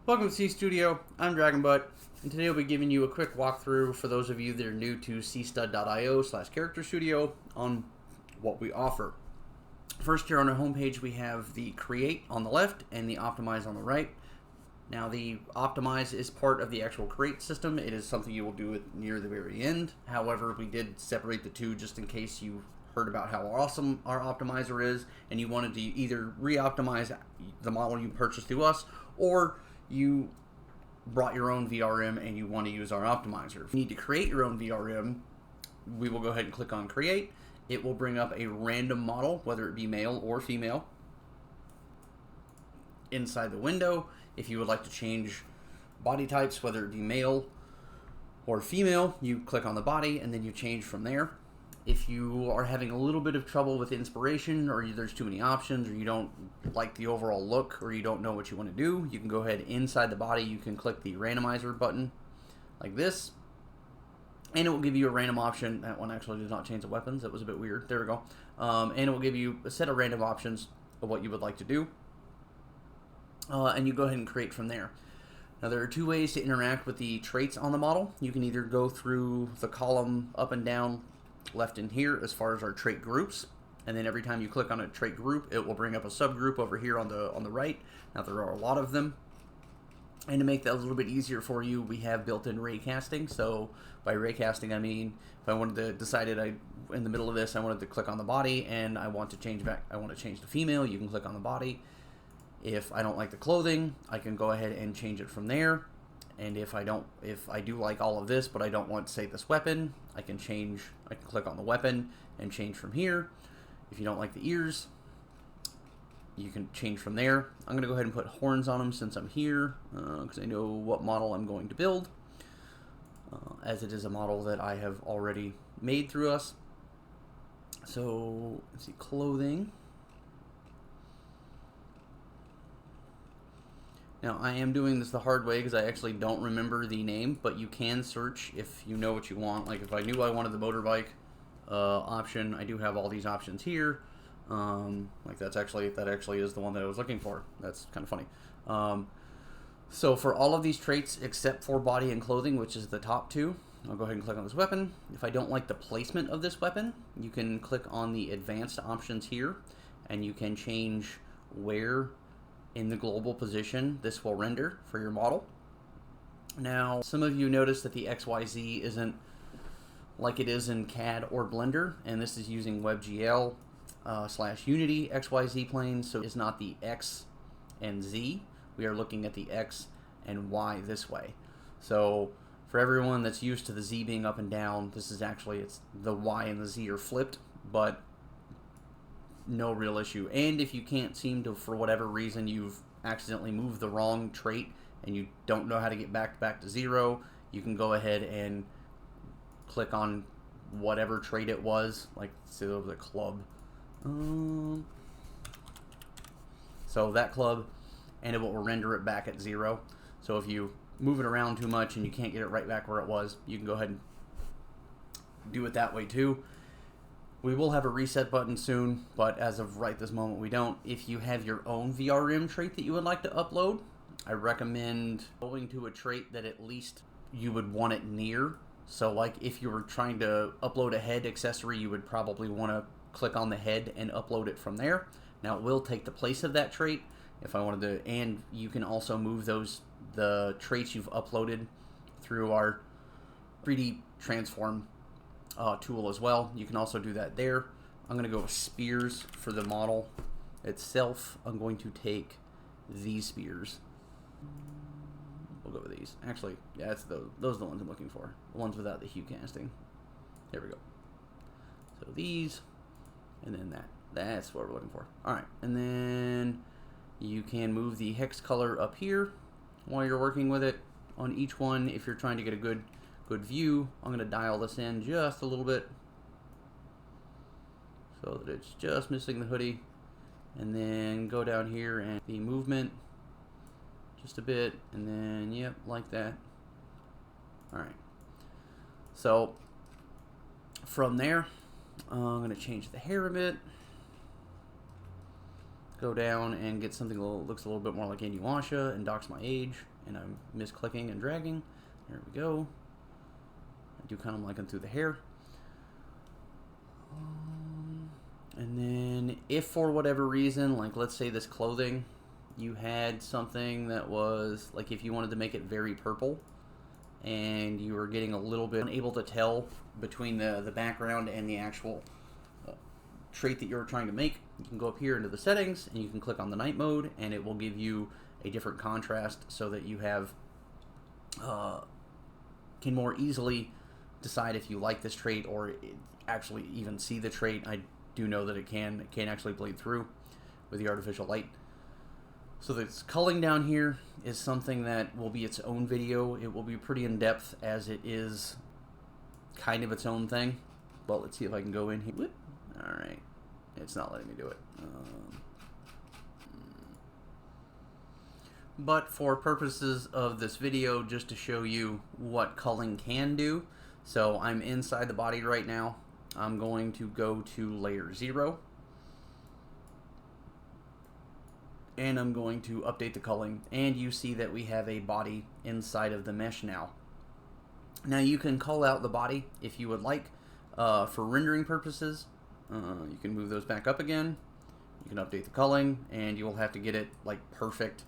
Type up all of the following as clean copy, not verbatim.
Welcome to Cstudio. I'm DragonButt, and today I'll be giving you a quick walkthrough for those of you that are new to cstud.io/character studio on what we offer. First, here on our homepage, we have the Create on the left and the Optimize on the right. Now, the Optimize is part of the actual Create system. It is something you will do near the very end. However, we did separate the two just in case you heard about how awesome our Optimizer is and you wanted to either re-optimize the model you purchased through us, or you brought your own VRM and you want to use our optimizer. If you need to create your own VRM, we will go ahead and click on Create. It will bring up a random model, whether it be male or female, inside the window. If you would like to change body types, whether it be male or female, you click on the body and then you change from there. If you are having a little bit of trouble with inspiration, or there's too many options, or you don't like the overall look, or you don't know what you want to do, you can go ahead inside the body. You can click the randomizer button like this, and it will give you a random option. That one actually does not change the weapons. That was a bit weird. There we go. And it will give you a set of random options of what you would like to do, and you go ahead and create from there. Now, there are two ways to interact with the traits on the model. You can either go through the column up and down, left in here, as far as our trait groups, and then every time you click on a trait group, it will bring up a subgroup over here on the right. Now, there are a lot of them, and to make that a little bit easier for you, we have built-in ray casting. So by ray casting, I mean if I wanted to decided in the middle of this I wanted to click on the body and I want to change back, I want to change to female, you can click on the body. If I don't like the clothing, I can go ahead and change it from there. And if I do like all of this, but I don't want, say, this weapon, I can click on the weapon and change from here. If you don't like the ears, you can change from there. I'm going to go ahead and put horns on them since I'm here, because I know what model I'm going to build, as it is a model that I have already made through us. So, let's see, clothing. Now, I am doing this the hard way because I actually don't remember the name, but you can search if you know what you want. Like, if I knew I wanted the motorbike option, I do have all these options here. Like, that actually is the one that I was looking for. That's kind of funny. So for all of these traits except for body and clothing, which is the top two, I'll go ahead and click on this weapon. If I don't like the placement of this weapon, you can click on the advanced options here, and you can change where in the global position this will render for your model. Now, some of you notice that the XYZ isn't like it is in CAD or Blender, and this is using WebGL / Unity XYZ planes, so it's not the X and Z. We are looking at the X and Y this way. So for everyone that's used to the Z being up and down, this is actually, it's the Y and the Z are flipped, but no real issue. And if you can't seem to, for whatever reason, you've accidentally moved the wrong trait and you don't know how to get back to 0, you can go ahead and click on whatever trait it was, like say over the club. So that club, and it will render it back at 0. So if you move it around too much and you can't get it right back where it was, you can go ahead and do it that way too. We will have a reset button soon, but as of right this moment, we don't. If you have your own VRM trait that you would like to upload, I recommend going to a trait that at least you would want it near. So like if you were trying to upload a head accessory, you would probably want to click on the head and upload it from there. Now it will take the place of that trait if I wanted to, and you can also move the traits you've uploaded through our 3D transform tool as well. You can also do that there. I'm going to go with spears for the model itself. I'm going to take these spears. We'll go with these. Actually, yeah, it's those are the ones I'm looking for. The ones without the hue casting. There we go. So these, and then that. That's what we're looking for. Alright, and then you can move the hex color up here while you're working with it on each one if you're trying to get a good view. I'm going to dial this in just a little bit so that it's just missing the hoodie, and then go down here and the movement just a bit, and then yep, like that. Alright, so from there I'm going to change the hair a bit go down and get something that looks a little bit more like Inuyasha and docks my age, and I'm misclicking and dragging. There we go. I do kind of like them through the hair. And then if for whatever reason, like let's say this clothing, you had something that was, like if you wanted to make it very purple, and you were getting a little bit unable to tell between the background and the actual trait that you're trying to make, you can go up here into the settings and you can click on the night mode, and it will give you a different contrast so that you have can more easily decide if you like this trait or actually even see the trait. I do know that it can actually bleed through with the artificial light. So this culling down here is something that will be its own video. It will be pretty in-depth as it is kind of its own thing. But let's see if I can go in here. Whoop. All right. It's not letting me do it. But for purposes of this video, just to show you what culling can do. So I'm inside the body right now. I'm going to go to layer 0. And I'm going to update the culling, and you see that we have a body inside of the mesh now. Now you can cull out the body if you would like for rendering purposes. You can move those back up again. You can update the culling, and you will have to get it like perfect.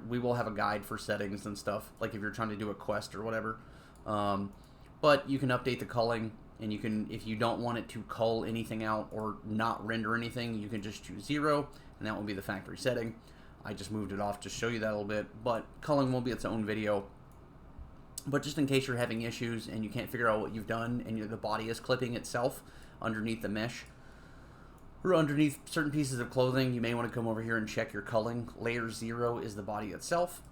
We will have a guide for settings and stuff, like if you're trying to do a quest or whatever. But you can update the culling, and you can, if you don't want it to cull anything out or not render anything, you can just choose 0. And that will be the factory setting. I just moved it off to show you that a little bit, but culling will be its own video. But just in case you're having issues and you can't figure out what you've done and the body is clipping itself underneath the mesh or underneath certain pieces of clothing, you may want to come over here and check your culling. Layer 0 is the body itself.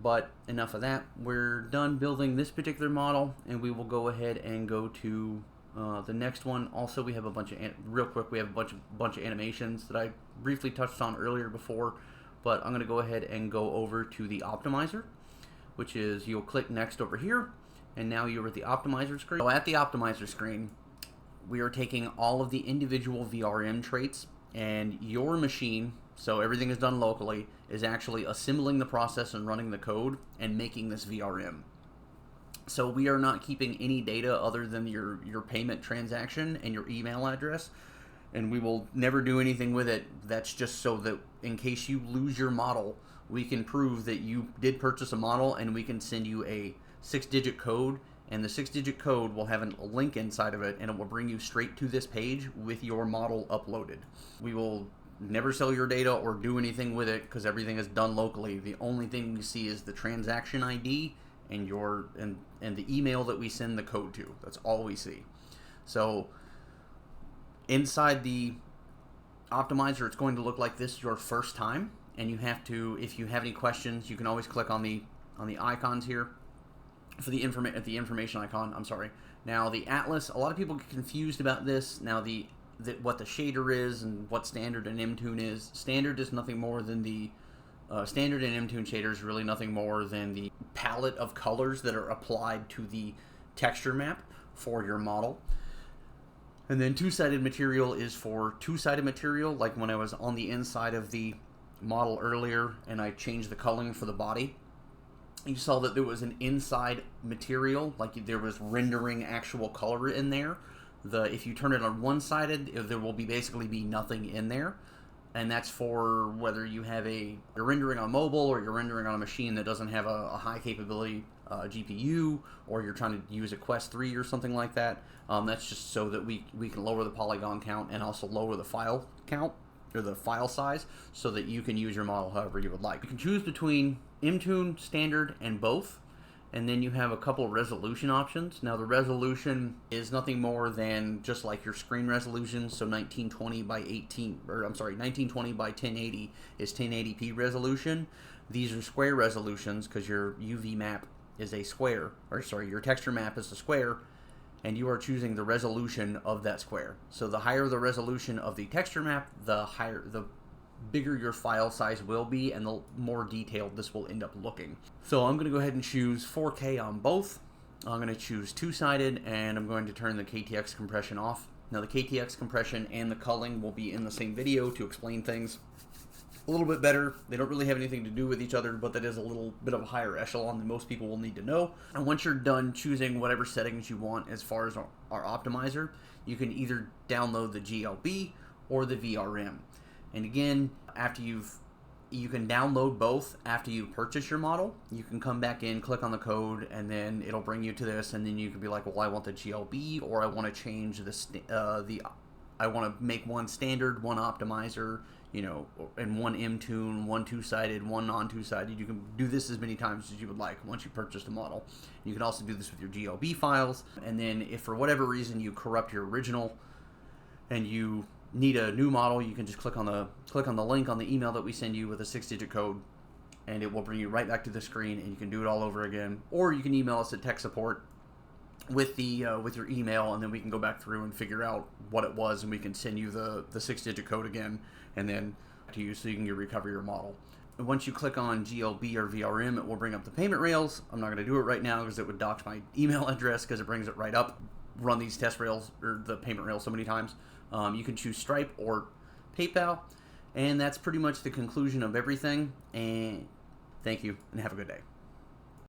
But enough of that. We're done building this particular model, and we will go ahead and go to the next one. Also, we have a bunch of real quick. We have a bunch of animations that I briefly touched on earlier before, but I'm going to go ahead and go over to the optimizer, which is you'll click next over here, and now you're at the optimizer screen. So at the optimizer screen, we are taking all of the individual VRM traits, and your machine, so everything is done locally, is actually assembling the process and running the code and making this VRM. So we are not keeping any data other than your payment transaction and your email address, and we will never do anything with it. That's just so that in case you lose your model, we can prove that you did purchase a model, and we can send you a 6-digit code, and the 6-digit code will have a link inside of it, and it will bring you straight to this page with your model uploaded. We will never sell your data or do anything with it because everything is done locally. The only thing we see is the transaction ID and and the email that we send the code to. That's all we see. So inside the optimizer, it's going to look like this your first time, and you have to, if you have any questions, you can always click on the icons here for the information icon. I'm sorry. Now the atlas, a lot of people get confused about this. Now what the shader is and what standard and Mtune is. Standard is nothing more than the standard and Mtune shader is really nothing more than the palette of colors that are applied to the texture map for your model. And then two-sided material is for two-sided material, like when I was on the inside of the model earlier and I changed the culling for the body. You saw that there was an inside material, like there was rendering actual color in there. If you turn it on one-sided, there will basically be nothing in there. And that's for whether you have you're rendering on mobile or you're rendering on a machine that doesn't have a high capability GPU, or you're trying to use a Quest 3 or something like that. That's just so that we can lower the polygon count and also lower the file count or the file size so that you can use your model however you would like. You can choose between Mtune, standard, and both. And then you have a couple of resolution options. Now the resolution is nothing more than just like your screen resolution. So 1920 by 1920 by 1080 is 1080p resolution. These are square resolutions because your UV map is a square, your texture map is a square, and you are choosing the resolution of that square. So the higher the resolution of the texture map, the bigger your file size will be, and the more detailed this will end up looking. So I'm going to go ahead and choose 4K on both. I'm going to choose two-sided, and I'm going to turn the KTX compression off. Now the KTX compression and the culling will be in the same video to explain things. a little bit better. They don't really have anything to do with each other, but that is a little bit of a higher echelon than most people will need to know. And once you're done choosing whatever settings you want as far as our optimizer, you can either download the GLB or the VRM. And again, you can download both after you purchase your model. You can come back in, click on the code, and then it'll bring you to this, and then you can be like, well, I want the GLB, or I want to change I want to make one standard, one optimizer, and one M-tune, one two-sided, one non-two-sided. You can do this as many times as you would like once you purchase the model. You can also do this with your GLB files, and then if for whatever reason you corrupt your original and you need a new model, you can just click on the link on the email that we send you with a 6-digit code, and it will bring you right back to the screen, and you can do it all over again. Or you can email us at tech support with your email, and then we can go back through and figure out what it was, and we can send you the 6-digit code again, and then to you so you can recover your model. And once you click on GLB or VRM, it will bring up the payment rails. I'm not going to do it right now because it would dox my email address because it brings it right up. Run these test rails or the payment rails so many times. You can choose Stripe or PayPal, and that's pretty much the conclusion of everything. And thank you, and have a good day.